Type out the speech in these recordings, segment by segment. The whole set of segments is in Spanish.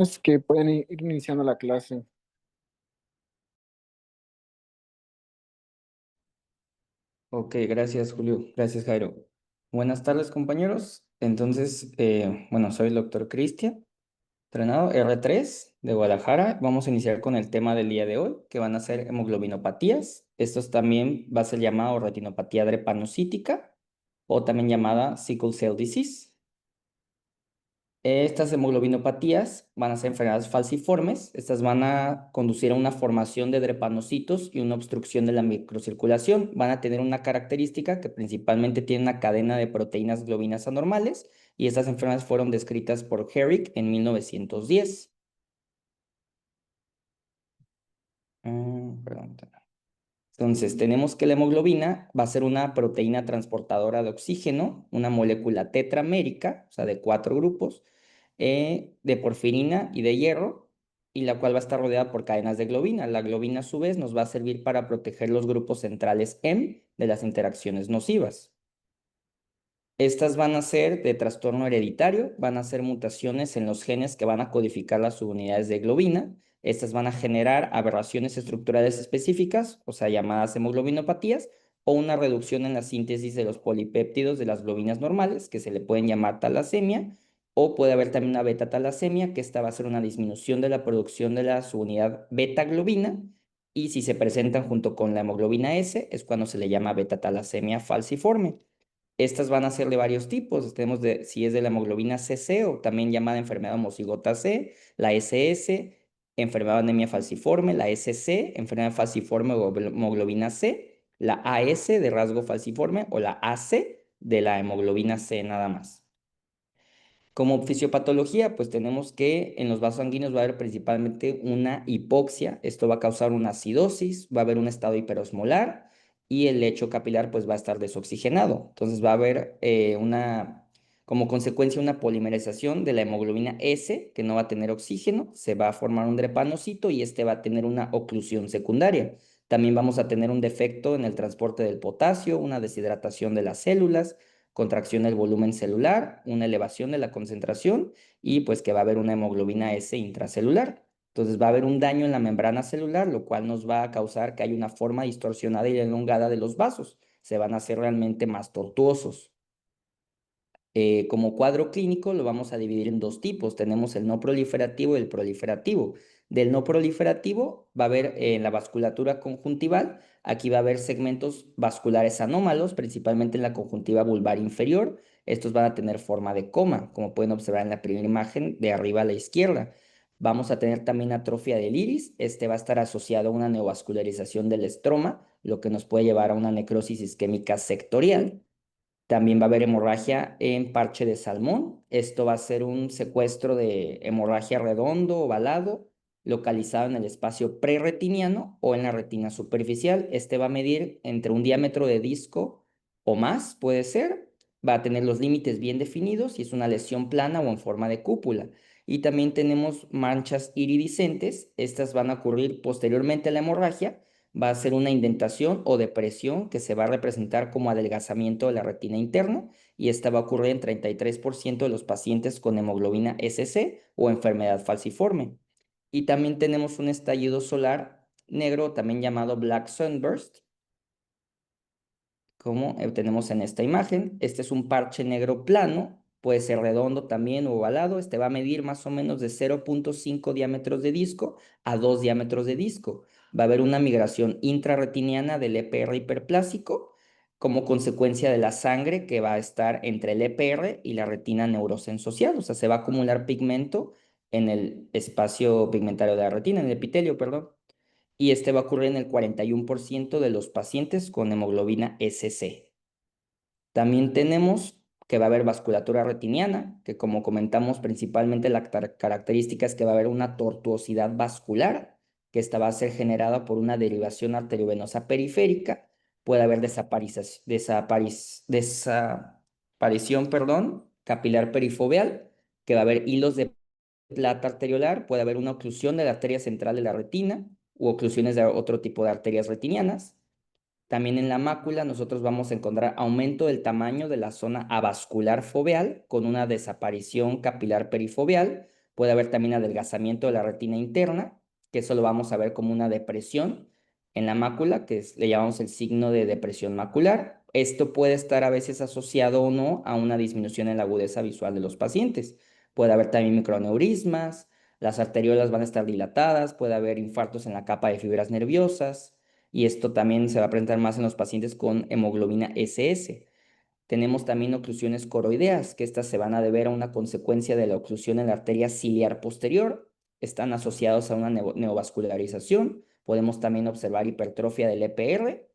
Es que pueden ir iniciando la clase. Ok, gracias Julio, gracias Jairo. Buenas tardes compañeros. Entonces, bueno, soy el doctor Cristian, entrenado R3 de Guadalajara. Vamos a iniciar con el tema del día de hoy, que van a ser hemoglobinopatías. Estos también va a ser llamado retinopatía drepanocítica o también llamada sickle cell disease. Estas hemoglobinopatías van a ser enfermedades falciformes. Estas van a conducir a una formación de drepanocitos y una obstrucción de la microcirculación. Van a tener una característica que principalmente tiene una cadena de proteínas globinas anormales y estas enfermedades fueron descritas por Herrick en 1910. Perdón. Entonces, tenemos que la hemoglobina va a ser una proteína transportadora de oxígeno, una molécula tetramérica, o sea, de 4 grupos, de porfirina y de hierro, y la cual va a estar rodeada por cadenas de globina. La globina, a su vez, nos va a servir para proteger los grupos centrales M de las interacciones nocivas. Estas van a ser de trastorno hereditario, van a ser mutaciones en los genes que van a codificar las subunidades de globina. Estas van a generar aberraciones estructurales específicas, o sea, llamadas hemoglobinopatías, o una reducción en la síntesis de los polipéptidos de las globinas normales, que se le pueden llamar talasemia, o puede haber también una beta-talasemia, que esta va a ser una disminución de la producción de la subunidad beta-globina, y si se presentan junto con la hemoglobina S, es cuando se le llama beta-talasemia falciforme. Estas van a ser de varios tipos. Tenemos si es de la hemoglobina CC o también llamada enfermedad homocigota C, la SS, enfermedad de anemia falciforme, la SC, enfermedad falciforme o hemoglobina C, la AS de rasgo falciforme o la AC de la hemoglobina C nada más. Como fisiopatología, pues tenemos que en los vasos sanguíneos va a haber principalmente una hipoxia. Esto va a causar una acidosis, va a haber un estado hiperosmolar y el lecho capilar pues va a estar desoxigenado. Entonces va a haber como consecuencia una polimerización de la hemoglobina S que no va a tener oxígeno, se va a formar un drepanocito y este va a tener una oclusión secundaria. También vamos a tener un defecto en el transporte del potasio, una deshidratación de las células, contracción del volumen celular, una elevación de la concentración y pues que va a haber una hemoglobina S intracelular. Entonces va a haber un daño en la membrana celular, lo cual nos va a causar que haya una forma distorsionada y elongada de los vasos. Se van a hacer realmente más tortuosos. Como cuadro clínico lo vamos a dividir en dos tipos. Tenemos el no proliferativo y el proliferativo. Del no proliferativo va a haber en la vasculatura conjuntival, aquí va a haber segmentos vasculares anómalos, principalmente en la conjuntiva vulvar inferior. Estos van a tener forma de coma, como pueden observar en la primera imagen de arriba a la izquierda. Vamos a tener también atrofia del iris. Este va a estar asociado a una neovascularización del estroma, lo que nos puede llevar a una necrosis isquémica sectorial. También va a haber hemorragia en parche de salmón. Esto va a ser un secuestro de hemorragia redondo, ovalado, localizado en el espacio preretiniano o en la retina superficial. Este va a medir entre un diámetro de disco o más, puede ser. Va a tener los límites bien definidos y es una lesión plana o en forma de cúpula. Y también tenemos manchas iridiscentes. Estas van a ocurrir posteriormente a la hemorragia, va a ser una indentación o depresión que se va a representar como adelgazamiento de la retina interna y esta va a ocurrir en 33% de los pacientes con hemoglobina SC o enfermedad falciforme. Y también tenemos un estallido solar negro, también llamado Black Sunburst, como tenemos en esta imagen. Este es un parche negro plano, puede ser redondo también o ovalado. Este va a medir más o menos de 0,5 diámetros de disco a 2 diámetros de disco. Va a haber una migración intrarretiniana del EPR hiperplásico como consecuencia de la sangre que va a estar entre el EPR y la retina neurosensocial. O sea, se va a acumular pigmento en el espacio pigmentario de la retina, en el epitelio, perdón, y este va a ocurrir en el 41% de los pacientes con hemoglobina SC. También tenemos que va a haber vasculatura retiniana, que como comentamos principalmente la característica es que va a haber una tortuosidad vascular, que esta va a ser generada por una derivación arteriovenosa periférica, puede haber desaparición, perdón, capilar perifoveal, que va a haber hilos de plata arteriolar, puede haber una oclusión de la arteria central de la retina u oclusiones de otro tipo de arterias retinianas. También en la mácula nosotros vamos a encontrar aumento del tamaño de la zona avascular foveal con una desaparición capilar perifoveal, Puede haber también adelgazamiento de la retina interna, que eso lo vamos a ver como una depresión en la mácula, le llamamos el signo de depresión macular. Esto puede estar a veces asociado o no a una disminución en la agudeza visual de los pacientes. Puede haber también microaneurismas, las arteriolas van a estar dilatadas, puede haber infartos en la capa de fibras nerviosas, y esto también se va a presentar más en los pacientes con hemoglobina SS. Tenemos también oclusiones coroideas, que estas se van a deber a una consecuencia de la oclusión en la arteria ciliar posterior. Están asociados a una neovascularización. Podemos también observar hipertrofia del EPR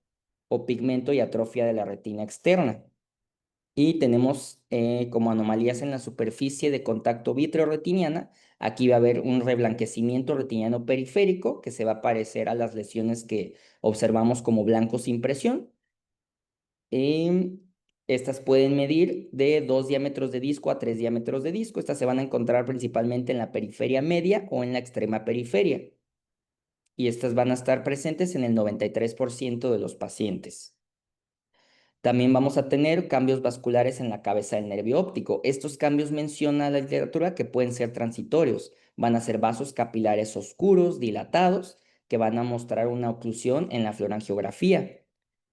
o pigmento y atrofia de la retina externa. Y tenemos como anomalías en la superficie de contacto vitreo-retiniana. Aquí va a haber un reblanquecimiento retiniano periférico que se va a parecer a las lesiones que observamos como blancos sin presión. Estas pueden medir de 2 diámetros de disco a 3 diámetros de disco. Estas se van a encontrar principalmente en la periferia media o en la extrema periferia. Y estas van a estar presentes en el 93% de los pacientes. También vamos a tener cambios vasculares en la cabeza del nervio óptico. Estos cambios menciona la literatura que pueden ser transitorios. Van a ser vasos capilares oscuros, dilatados, que van a mostrar una oclusión en la fluorangiografía.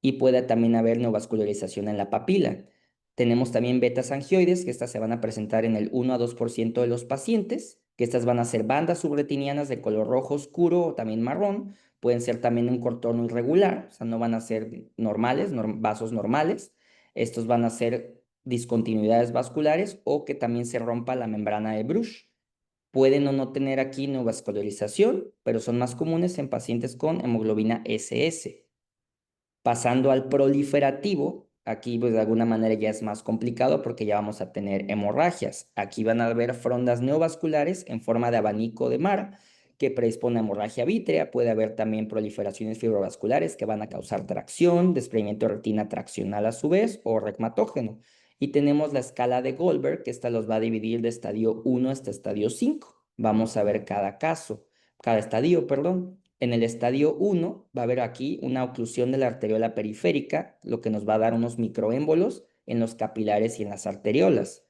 Y puede también haber neovascularización en la papila. Tenemos también betas angioides, que estas se van a presentar en el 1 a 2% de los pacientes, que estas van a ser bandas subretinianas de color rojo oscuro o también marrón. Pueden ser también un contorno irregular, o sea, no van a ser normales, vasos normales. Estos van a ser discontinuidades vasculares o que también se rompa la membrana de Bruch. Pueden o no tener aquí neovascularización, pero son más comunes en pacientes con hemoglobina SS. Pasando al proliferativo, aquí pues de alguna manera ya es más complicado porque ya vamos a tener hemorragias. Aquí van a haber frondas neovasculares en forma de abanico de mar que predispone a hemorragia vítrea. Puede haber también proliferaciones fibrovasculares que van a causar tracción, desprendimiento de retina traccional a su vez o recmatógeno. Y tenemos la escala de Goldberg, que esta los va a dividir de estadio 1 hasta estadio 5. Vamos a ver cada estadio, perdón. En el estadio 1 va a haber aquí una oclusión de la arteriola periférica, lo que nos va a dar unos microémbolos en los capilares y en las arteriolas.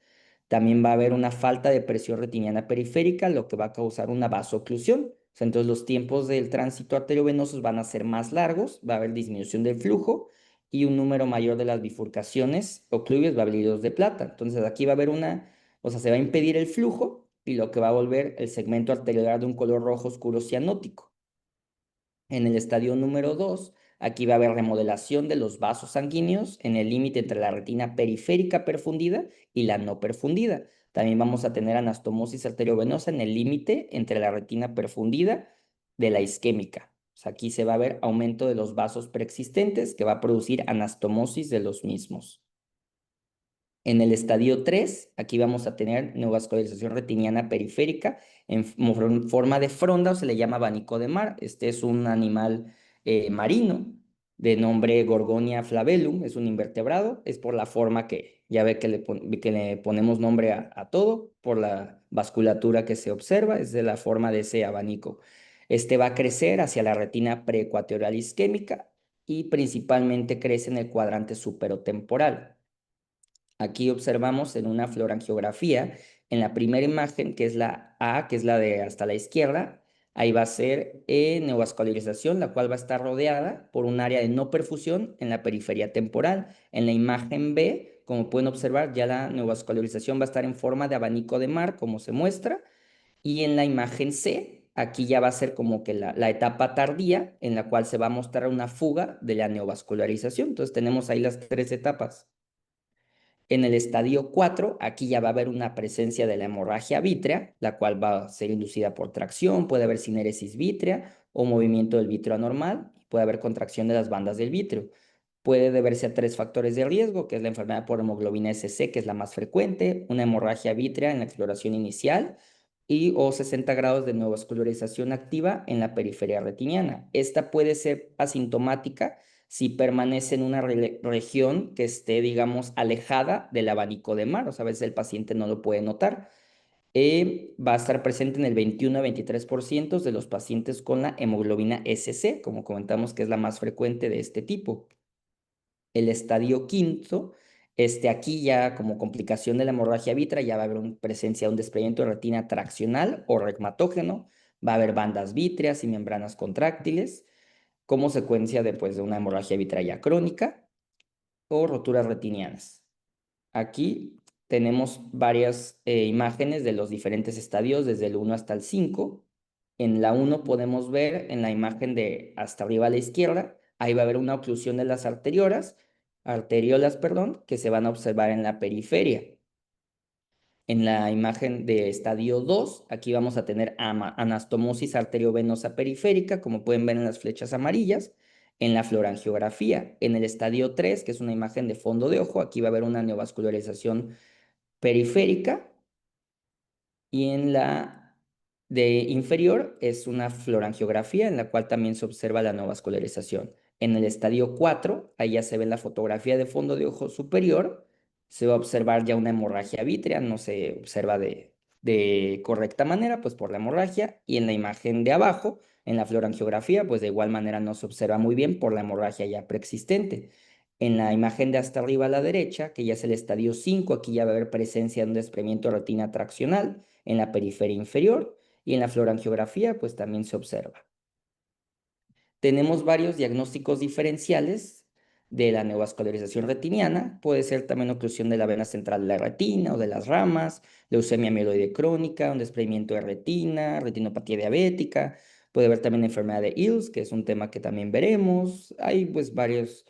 También va a haber una falta de presión retiniana periférica, lo que va a causar una vasoclusión. O sea, entonces los tiempos del tránsito arteriovenoso van a ser más largos, va a haber disminución del flujo y un número mayor de las bifurcaciones ocluides va a haber hilos de plata. Entonces aquí va a haber o sea, se va a impedir el flujo y lo que va a volver el segmento arteriolar de un color rojo oscuro cianótico. En el estadio número 2, aquí va a haber remodelación de los vasos sanguíneos en el límite entre la retina periférica perfundida y la no perfundida. También vamos a tener anastomosis arteriovenosa en el límite entre la retina perfundida de la isquémica. O sea, aquí se va a ver aumento de los vasos preexistentes que va a producir anastomosis de los mismos. En el estadio 3, aquí vamos a tener neovascularización retiniana periférica en forma de fronda, o se le llama abanico de mar. Este es un animal marino de nombre Gorgonia flavellum, es un invertebrado, es por la forma que ya ve que le ponemos nombre a todo, por la vasculatura que se observa, es de la forma de ese abanico. Este va a crecer hacia la retina preecuatorial isquémica y principalmente crece en el cuadrante superotemporal. Aquí observamos en una fluorangiografía, en la primera imagen, que es la A, que es la de hasta la izquierda, ahí va a ser neovascularización, la cual va a estar rodeada por un área de no perfusión en la periferia temporal. En la imagen B, como pueden observar, ya la neovascularización va a estar en forma de abanico de mar, como se muestra. Y en la imagen C, aquí ya va a ser como que la etapa tardía, en la cual se va a mostrar una fuga de la neovascularización. Entonces tenemos ahí las tres etapas. En el estadio 4, aquí ya va a haber una presencia de la hemorragia vítrea, la cual va a ser inducida por tracción, puede haber cinéresis vítrea o movimiento del vítreo anormal, puede haber contracción de las bandas del vítreo. Puede deberse a tres factores de riesgo, que es la enfermedad por hemoglobina SC, que es la más frecuente, una hemorragia vítrea en la exploración inicial y o 60 grados de neovascularización activa en la periferia retiniana. Esta puede ser asintomática si permanece en una región que esté, digamos, alejada del abanico de mar, o sea, a veces el paciente no lo puede notar. Va a estar presente en el 21 a 23% de los pacientes con la hemoglobina SC, como comentamos que es la más frecuente de este tipo. El estadio quinto Aquí ya como complicación de la hemorragia vítrea ya va a haber presencia de un desprendimiento de retina traccional o regmatógeno, va a haber bandas vítreas y membranas contráctiles como secuencia de una hemorragia vítrea ya crónica o roturas retinianas. Aquí tenemos varias imágenes de los diferentes estadios desde el 1 hasta el 5. En la 1 podemos ver en la imagen de hasta arriba a la izquierda, ahí va a haber una oclusión de las arteriolas, perdón, que se van a observar en la periferia. En la imagen de estadio 2, aquí vamos a tener anastomosis arteriovenosa periférica, como pueden ver en las flechas amarillas, en la fluorangiografía. En el estadio 3, que es una imagen de fondo de ojo, aquí va a haber una neovascularización periférica y en la de inferior es una fluorangiografía en la cual también se observa la neovascularización. En el estadio 4, ahí ya se ve en la fotografía de fondo de ojo superior, se va a observar ya una hemorragia vítrea, no se observa de correcta manera, pues por la hemorragia, y en la imagen de abajo, en la fluorangiografía, pues de igual manera no se observa muy bien por la hemorragia ya preexistente. En la imagen de hasta arriba a la derecha, que ya es el estadio 5, aquí ya va a haber presencia de un desprendimiento de retina traccional en la periferia inferior y en la fluorangiografía pues también se observa. Tenemos varios diagnósticos diferenciales de la neovascularización retiniana. Puede ser también oclusión de la vena central de la retina o de las ramas, leucemia mieloide crónica, un desprendimiento de retina, retinopatía diabética. Puede haber también enfermedad de Ills, que es un tema que también veremos. Hay pues varios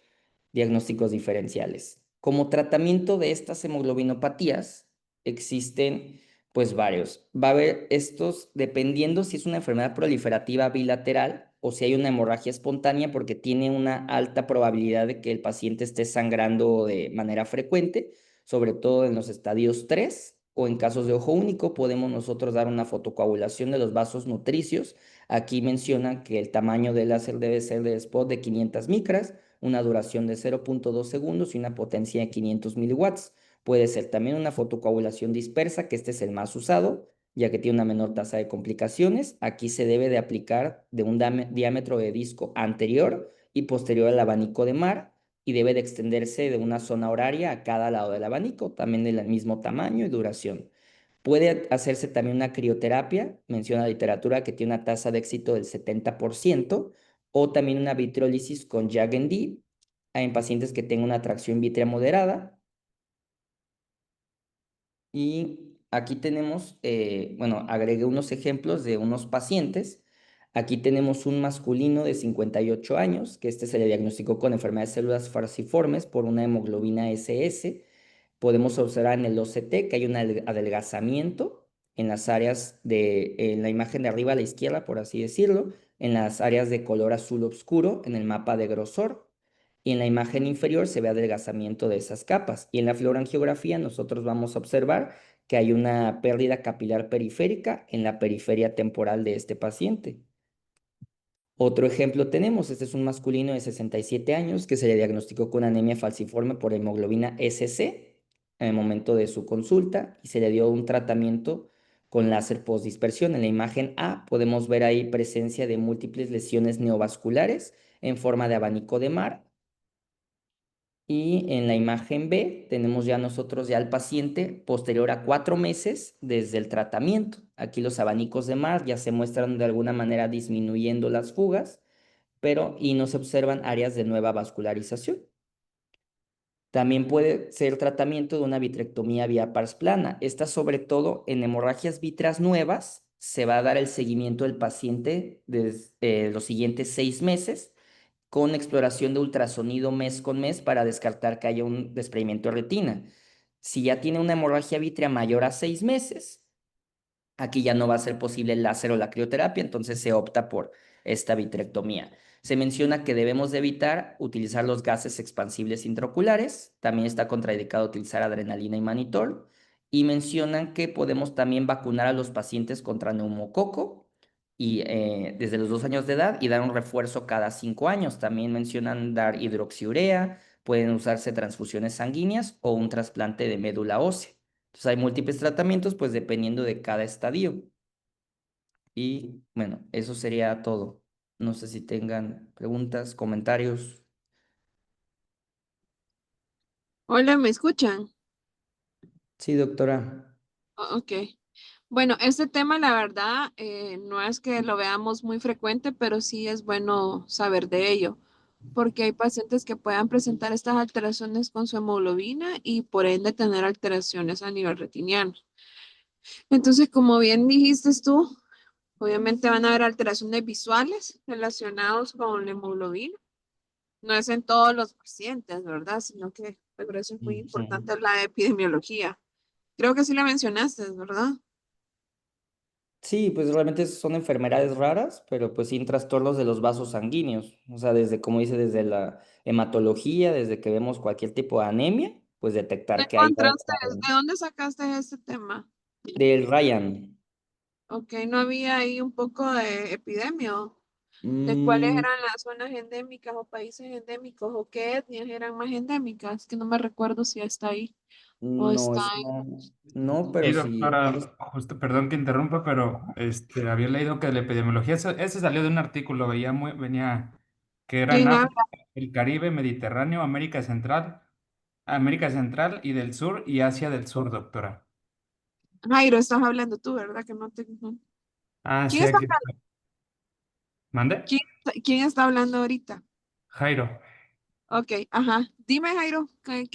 diagnósticos diferenciales. Como tratamiento de estas hemoglobinopatías existen pues varios. Va a haber estos dependiendo si es una enfermedad proliferativa bilateral o si hay una hemorragia espontánea porque tiene una alta probabilidad de que el paciente esté sangrando de manera frecuente, sobre todo en los estadios 3 o en casos de ojo único podemos nosotros dar una fotocoagulación de los vasos nutricios. Aquí mencionan que el tamaño del láser debe ser de spot de 500 micras, una duración de 0.2 segundos y una potencia de 500 miliwatts. Puede ser también una fotocoagulación dispersa, que este es el más usado, ya que tiene una menor tasa de complicaciones. Aquí se debe de aplicar de un diámetro de disco anterior y posterior al abanico de mar y debe de extenderse de una zona horaria a cada lado del abanico, también del mismo tamaño y duración. Puede hacerse también una crioterapia, menciona la literatura que tiene una tasa de éxito del 70%, o también una vitriólisis con Jagen-D en pacientes que tengan una tracción vítrea moderada. Y aquí tenemos, bueno, agregué unos ejemplos de unos pacientes. Aquí tenemos un masculino de 58 años, que se le diagnosticó con enfermedad de células falciformes por una hemoglobina SS. Podemos observar en el OCT que hay un adelgazamiento en las áreas en la imagen de arriba a la izquierda, por así decirlo, en las áreas de color azul oscuro en el mapa de grosor. Y en la imagen inferior se ve adelgazamiento de esas capas. Y en la fluorangiografía nosotros vamos a observar que hay una pérdida capilar periférica en la periferia temporal de este paciente. Otro ejemplo tenemos, este es un masculino de 67 años que se le diagnosticó con anemia falciforme por hemoglobina SC en el momento de su consulta y se le dio un tratamiento con láser postdispersión. En la imagen A podemos ver ahí presencia de múltiples lesiones neovasculares en forma de abanico de mar. Y en la imagen B tenemos ya nosotros ya al paciente posterior a 4 meses desde el tratamiento. Aquí los abanicos de mar ya se muestran de alguna manera disminuyendo las fugas, pero y no se observan áreas de nueva vascularización. También puede ser tratamiento de una vitrectomía vía pars plana. Esta sobre todo en hemorragias vítreas nuevas se va a dar el seguimiento del paciente desde los siguientes 6 meses con exploración de ultrasonido mes con mes para descartar que haya un desprendimiento de retina. Si ya tiene una hemorragia vítrea mayor a 6 meses, aquí ya no va a ser posible el láser o la crioterapia, entonces se opta por esta vitrectomía. Se menciona que debemos de evitar utilizar los gases expansibles intraoculares, también está contraindicado utilizar adrenalina y manitol, y mencionan que podemos también vacunar a los pacientes contra neumococo y desde los 2 años de edad y dar un refuerzo cada 5 años. También mencionan dar hidroxiurea, pueden usarse transfusiones sanguíneas o un trasplante de médula ósea. Entonces hay múltiples tratamientos, pues dependiendo de cada estadio. Y bueno, eso sería todo. No sé si tengan preguntas, comentarios. Hola, ¿me escuchan? Sí, doctora. Ok. Bueno, este tema, la verdad, no es que lo veamos muy frecuente, pero sí es bueno saber de ello, porque hay pacientes que puedan presentar estas alteraciones con su hemoglobina y por ende tener alteraciones a nivel retiniano. Entonces, como bien dijiste tú, obviamente van a haber alteraciones visuales relacionadas con la hemoglobina. No es en todos los pacientes, ¿verdad? Sino que por eso es muy Ujú. importante la epidemiología. Creo que sí la mencionaste, ¿verdad? Sí, pues realmente son enfermedades raras, pero pues sin trastornos de los vasos sanguíneos. O sea, desde, como dice, desde la hematología, desde que vemos cualquier tipo de anemia, pues ¿Qué detectar que hay encontraste? ¿De dónde sacaste este tema? del Ryan. Ok, no había ahí un poco de epidemia. ¿De cuáles Mm, eran las zonas endémicas o países endémicos o qué etnias eran más endémicas? Que no me recuerdo si está ahí o no, está eso en... no, no, Sí, pero sí. doctora, justo, perdón que interrumpa, pero había leído que la epidemiología, ese salió de un artículo, venía que era en ¿Quién habla? África, el Caribe, Mediterráneo, América Central y del Sur y Asia del Sur, doctora. Jairo, estás hablando tú, ¿verdad? Que no te... no. Ah, ¿Quién sí, está, aquí está. ¿Mande? quién, quién está hablando ahorita? Jairo. Ok, ajá. Dime, Jairo,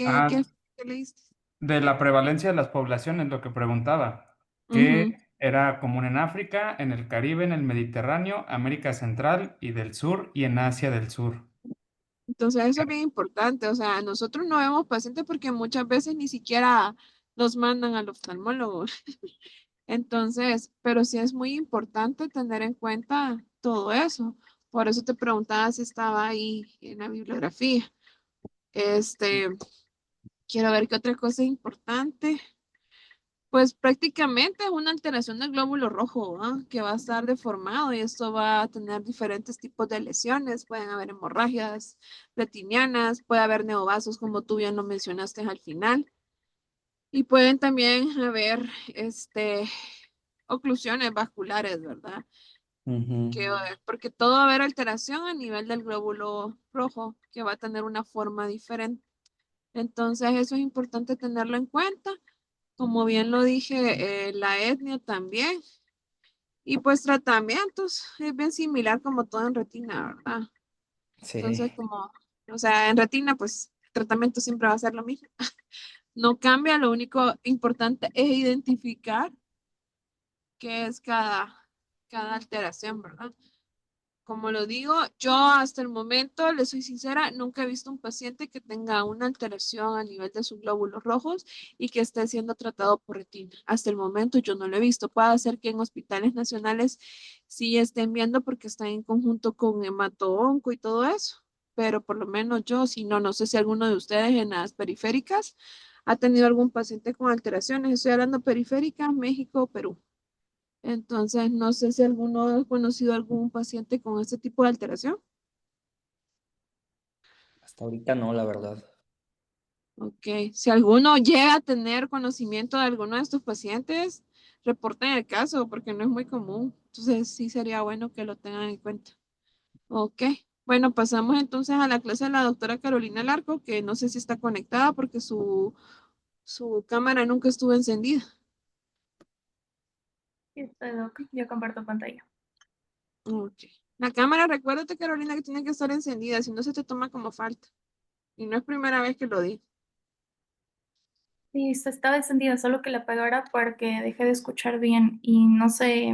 Ah, qué leíste? de la prevalencia de las poblaciones, lo que preguntaba, que Ujú. era común en África, en el Caribe, en el Mediterráneo, América Central y del Sur y en Asia del Sur. Entonces, eso es bien importante. O sea, nosotros no vemos pacientes porque muchas veces ni siquiera los mandan al oftalmólogo. Entonces, pero sí es muy importante tener en cuenta todo eso. Por eso te preguntaba si estaba ahí en la bibliografía. Este, quiero ver qué otra cosa es importante. Pues prácticamente es una alteración del glóbulo rojo, ¿ah? Que va a estar deformado y esto va a tener diferentes tipos de lesiones. Pueden haber hemorragias retinianas, puede haber neovasos, como tú bien lo mencionaste al final, y pueden también haber oclusiones vasculares, ¿verdad? Ujú. Porque todo va a haber alteración a nivel del glóbulo rojo, que va a tener una forma diferente. Entonces, eso es importante tenerlo en cuenta. Como bien lo dije, la etnia también. Y pues tratamientos, es bien similar como todo en retina, ¿verdad? Entonces, Sí. o sea, en retina, pues el tratamiento siempre va a ser lo mismo. No cambia, lo único importante es identificar qué es cada alteración, ¿verdad? Como lo digo, yo hasta el momento, le soy sincera, nunca he visto un paciente que tenga una alteración a nivel de sus glóbulos rojos y que esté siendo tratado por retina. Hasta el momento yo no lo he visto. Puede ser que en hospitales nacionales sí estén viendo porque están en conjunto con hemato-onco y todo eso, pero por lo menos yo, si no, no sé si alguno de ustedes en las periféricas ha tenido algún paciente con alteraciones. Estoy hablando periféricas, México, Perú. Entonces, no sé si alguno ha conocido algún paciente con este tipo de alteración. Hasta ahorita no, la verdad. Ok, si alguno llega a tener conocimiento de alguno de estos pacientes, reporten el caso porque no es muy común. Entonces, sí sería bueno que lo tengan en cuenta. Ok, bueno, pasamos entonces a la clase de la doctora Carolina Larco, que no sé si está conectada porque su cámara nunca estuvo encendida. Sí, estoy loca. Yo comparto pantalla. Ok. La cámara, recuérdate, Carolina, que tiene que estar encendida, si no se te toma como falta. Y no es primera vez que lo digo. Sí, estaba encendida, solo que la apagara porque dejé de escuchar bien y no sé,